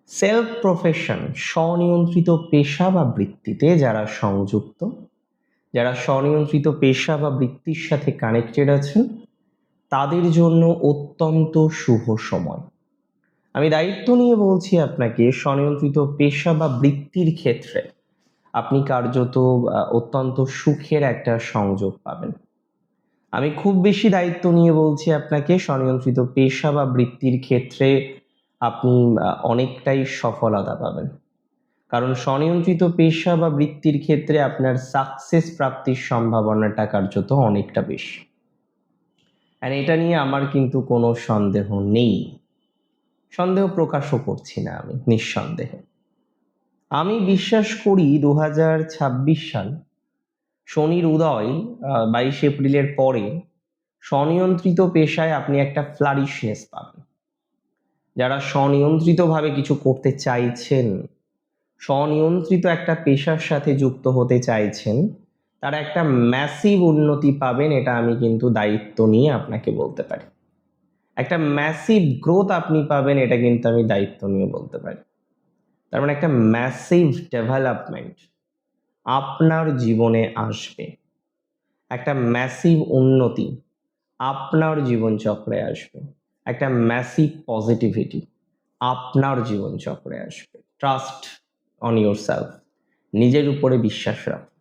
Self profession, স্বনিয়ন্ত্রিত পেশা বা বৃত্তিতে যারা সংযুক্ত, যারা স্বনিয়ন্ত্রিত পেশা বা বৃত্তির সাথে কানেক্টেড আছেন, তাদের জন্য অত্যন্ত শুভ সময়। আমি দায়িত্ব নিয়ে বলছি আপনাকে, স্বনিয়ন্ত্রিত পেশা বা বৃত্তির ক্ষেত্রে আপনি কার্যত অত্যন্ত সুখের একটা সংযোগ পাবেন। আমি খুব বেশি দায়িত্ব নিয়ে বলছি আপনাকে, স্বনিয়ন্ত্রিত পেশা বা বৃত্তির ক্ষেত্রে আপনি অনেকটাই সফলতা পাবেন। কারণ স্বনিয়ন্ত্রিত পেশা বা বৃত্তির ক্ষেত্রে আপনার সাকসেস প্রাপ্তির সম্ভাবনাটা কার্যত অনেকটা বেশি। আর এটা নিয়ে আমার কিন্তু কোনো সন্দেহ নেই, সন্দেহ প্রকাশও করছি না আমি, নিঃসন্দেহে। আমি বিশ্বাস করি 2026 সাল শনির উদয় 22 এপ্রিলের পরে স্বনিয়ন্ত্রিত পেশায় আপনি একটা ফ্লারিশনেস পাবেন। যারা স্বনিয়ন্ত্রিতভাবে কিছু করতে চাইছেন, স্বনিয়ন্ত্রিত একটা পেশার সাথে যুক্ত হতে চাইছেন, তারা একটা ম্যাসিভ উন্নতি পাবেন, এটা আমি কিন্তু দায়িত্ব নিয়ে আপনাকে বলতে পারি। একটা ম্যাসিভ গ্রোথ আপনি পাবেন, এটা কিন্তু আমি দায়িত্ব নিয়ে বলতে পারি। তার মানে একটা ম্যাসিভ ডেভেলপমেন্ট আপনার জীবনে আসবে, একটা ম্যাসিভ উন্নতি আপনার জীবনচক্রে আসবে, একটা ম্যাসিভ পজিটিভিটি আপনার জীবনচক্রে আসবে। ট্রাস্ট অন ইয়োর সেলফ, নিজের উপরে বিশ্বাস রাখুন।